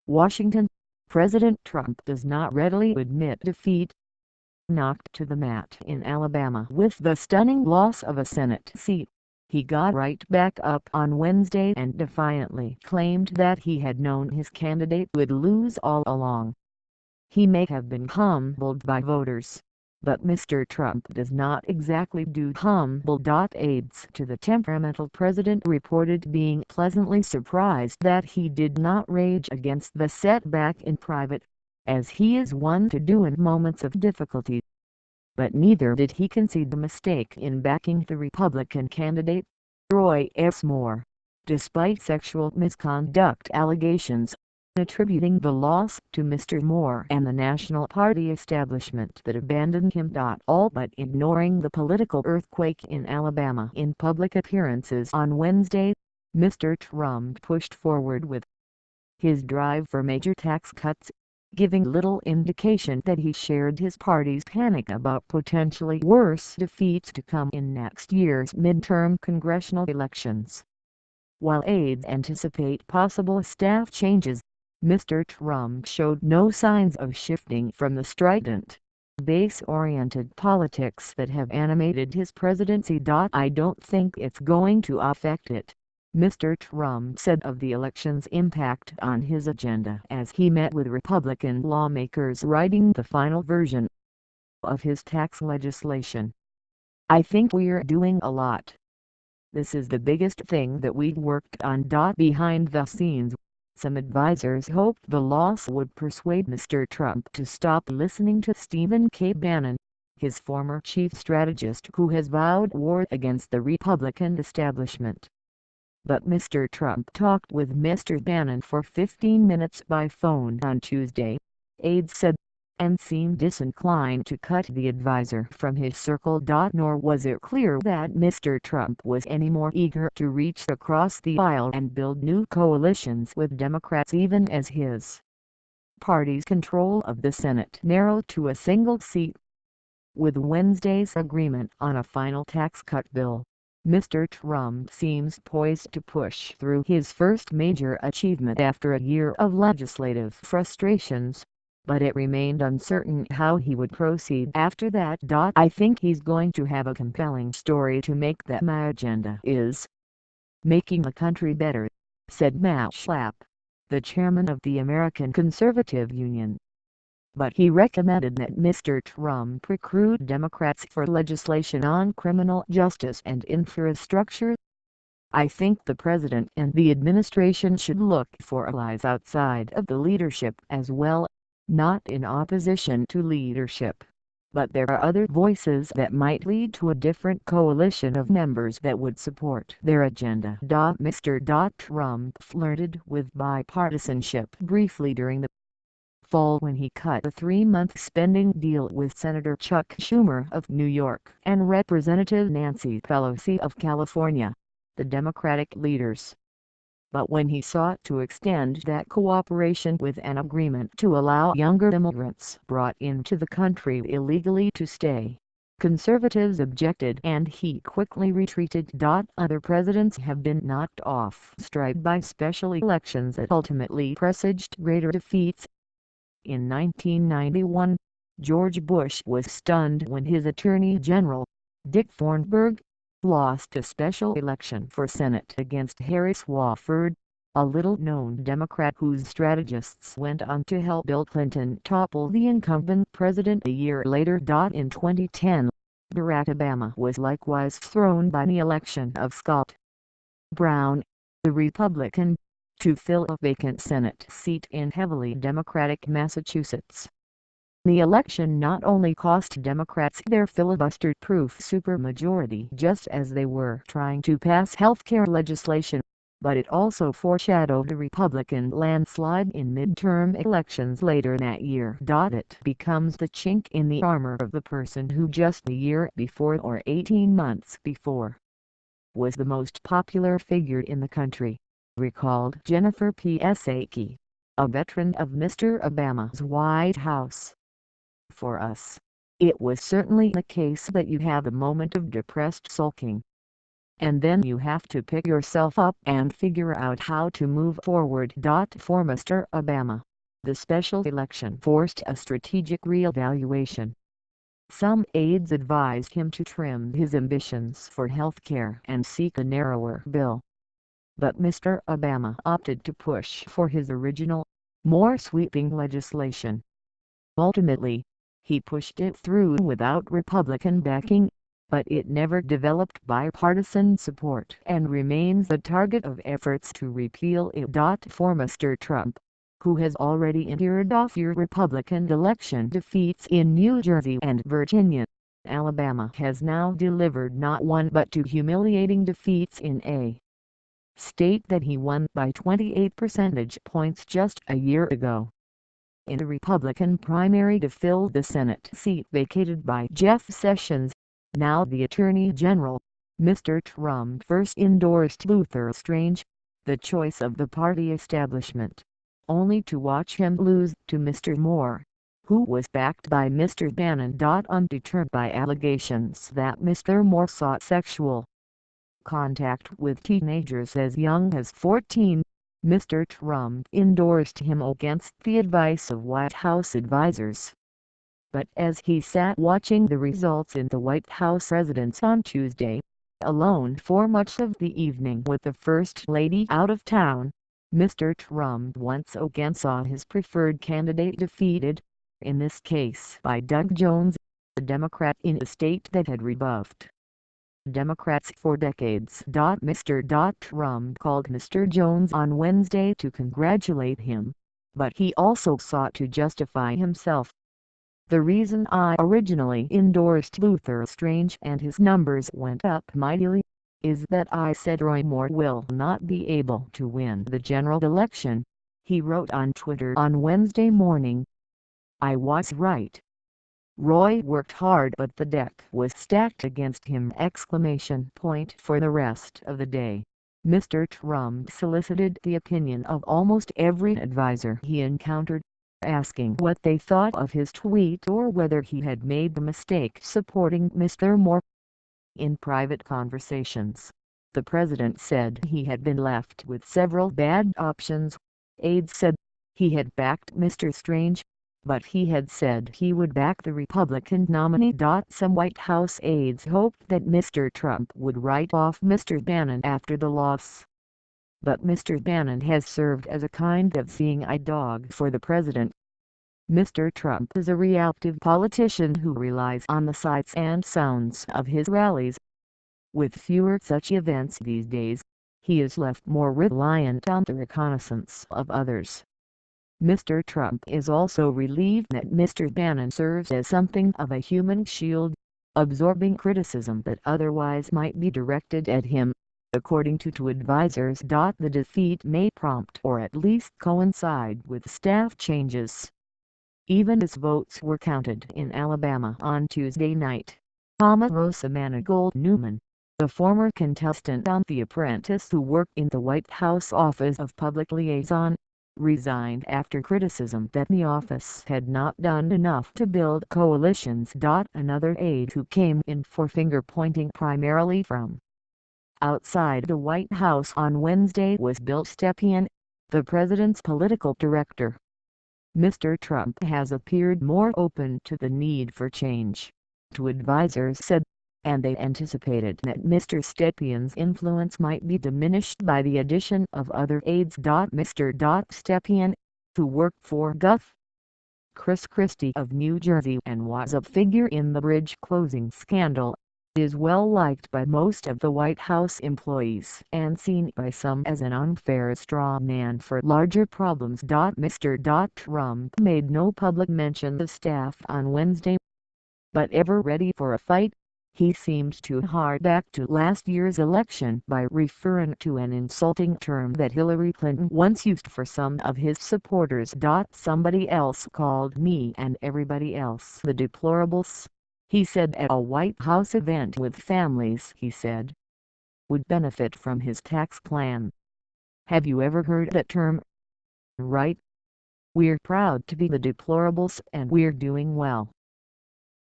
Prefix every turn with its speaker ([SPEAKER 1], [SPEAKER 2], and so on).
[SPEAKER 1] Washington. President Trump does not readily admit defeat. Knocked to the mat in Alabama with the stunning loss of a Senate seat, he got right back up on Wednesday and defiantly claimed that he had known his candidate would lose all along. He may have been humbled by voters, but Mr. Trump does not exactly do humble. Aides to the temperamental president reported being pleasantly surprised that he did not rage against the setback in private, as he is one to do in moments of difficulty. But neither did he concede the mistake in backing the Republican candidate, Roy S. Moore, despite sexual misconduct allegations, attributing the loss to Mr. Moore and the National Party establishment that abandoned him. All but ignoring the political earthquake in Alabama in public appearances on Wednesday, Mr. Trump pushed forward with his drive for major tax cuts, giving little indication that he shared his party's panic about potentially worse defeats to come in next year's midterm congressional elections. While aides anticipate possible staff changes, Mr. Trump showed no signs of shifting from the strident, base-oriented politics that have animated his presidency. "I don't think it's going to affect it," Mr. Trump said of the election's impact on his agenda as he met with Republican lawmakers writing the final version of his tax legislation. "I think we're doing a lot. This is the biggest thing that we've worked on." Behind the scenes, some advisers hoped the loss would persuade Mr. Trump to stop listening to Stephen K. Bannon, his former chief strategist who has vowed war against the Republican establishment. But Mr. Trump talked with Mr. Bannon for 15 minutes by phone on Tuesday, aides said, and seemed disinclined to cut the advisor from his circle. Nor was it clear that Mr. Trump was any more eager to reach across the aisle and build new coalitions with Democrats even as his party's control of the Senate narrowed to a single seat. With Wednesday's agreement on a final tax cut bill, Mr. Trump seems poised to push through his first major achievement after a year of legislative frustrations, but it remained uncertain how he would proceed after that. "I think he's going to have a compelling story to make that my agenda is making the country better," said Matt Schlapp, the chairman of the American Conservative Union. But he recommended that Mr. Trump recruit Democrats for legislation on criminal justice and infrastructure. "I think the president and the administration should look for allies outside of the leadership as well, not in opposition to leadership. But there are other voices that might lead to a different coalition of members that would support their agenda." Mr. Trump flirted with bipartisanship briefly during the fall when he cut a 3-month spending deal with Senator Chuck Schumer of New York and Representative Nancy Pelosi of California, the Democratic leaders. But when he sought to extend that cooperation with an agreement to allow younger immigrants brought into the country illegally to stay, conservatives objected and he quickly retreated. Other presidents have been knocked off stride by special elections that ultimately presaged greater defeats. In 1991, George Bush was stunned when his Attorney General, Dick Thornburgh, lost a special election for Senate against Harry Swofford, a little-known Democrat whose strategists went on to help Bill Clinton topple the incumbent president a year later. In 2010, Barack Obama was likewise thrown by the election of Scott Brown, the Republican, to fill a vacant Senate seat in heavily Democratic Massachusetts. The election not only cost Democrats their filibuster-proof supermajority just as they were trying to pass health care legislation, but it also foreshadowed a Republican landslide in midterm elections later that year. It becomes the chink in the armor of the person who just a year before or 18 months before was the most popular figure in the country, recalled Jennifer Psaki, a veteran of Mr. Obama's White House. "For us, it was certainly the case that you have a moment of depressed sulking. and then you have to pick yourself up and figure out how to move forward. For Mr. Obama, the special election forced a strategic reevaluation. Some aides advised him to trim his ambitions for health care and seek a narrower bill. But Mr. Obama opted to push for his original, more sweeping legislation. Ultimately, he pushed it through without Republican backing, but it never developed bipartisan support and remains the target of efforts to repeal it. For Mr. Trump, who has already endured off-year Republican election defeats in New Jersey and Virginia, Alabama has now delivered not one but two humiliating defeats in a state that he won by 28 percentage points just a year ago. In the Republican primary to fill the Senate seat vacated by Jeff Sessions, now the Attorney General, Mr. Trump first endorsed Luther Strange, the choice of the party establishment, only to watch him lose to Mr. Moore, who was backed by Mr. Bannon. Undeterred by allegations that Mr. Moore sought sexual contact with teenagers as young as 14, Mr. Trump endorsed him against the advice of White House advisers. But as he sat watching the results in the White House residence on Tuesday, alone for much of the evening with the First Lady out of town, Mr. Trump once again saw his preferred candidate defeated, in this case by Doug Jones, a Democrat in a state that had rebuffed Democrats for decades. Mr. Trump called Mr. Jones on Wednesday to congratulate him, but he also sought to justify himself. "The reason I originally endorsed Luther Strange and his numbers went up mightily, is that I said Roy Moore will not be able to win the general election," he wrote on Twitter on Wednesday morning. "I was right. Roy worked hard but the deck was stacked against him!" For the rest of the day, Mr. Trump solicited the opinion of almost every advisor he encountered, asking what they thought of his tweet or whether he had made a mistake supporting Mr. Moore. In private conversations, the president said he had been left with several bad options. Aides said he had backed Mr. Strange, but he had said he would back the Republican nominee. Some White House aides hoped that Mr. Trump would write off Mr. Bannon after the loss. But Mr. Bannon has served as a kind of seeing eye dog for the president. Mr. Trump is a reactive politician who relies on the sights and sounds of his rallies. With fewer such events these days, he is left more reliant on the reconnaissance of others. Mr. Trump is also relieved that Mr. Bannon serves as something of a human shield, absorbing criticism that otherwise might be directed at him. According to two advisers, the defeat may prompt or at least coincide with staff changes. Even as votes were counted in Alabama on Tuesday night, Omarosa Manigault Newman, the former contestant on The Apprentice who worked in the White House Office of Public Liaison, resigned after criticism that the office had not done enough to build coalitions. Another aide who came in for finger-pointing primarily from outside the White House on Wednesday was Bill Stepien, the president's political director. Mr. Trump has appeared more open to the need for change, two advisers said, and they anticipated that Mr. Stepien's influence might be diminished by the addition of other aides. Mr. Stepien, who worked for Chris Christie of New Jersey and was a figure in the bridge closing scandal, is well liked by most of the White House employees and seen by some as an unfair straw man for larger problems. Mr. Trump made no public mention of staff on Wednesday, but ever ready for a fight, he seemed to hark back to last year's election by referring to an insulting term that Hillary Clinton once used for some of his supporters. "Somebody else called me and everybody else the deplorables," he said at a White House event with families he said would benefit from his tax plan. "Have you ever heard that term? Right? We're proud to be the deplorables and we're doing well.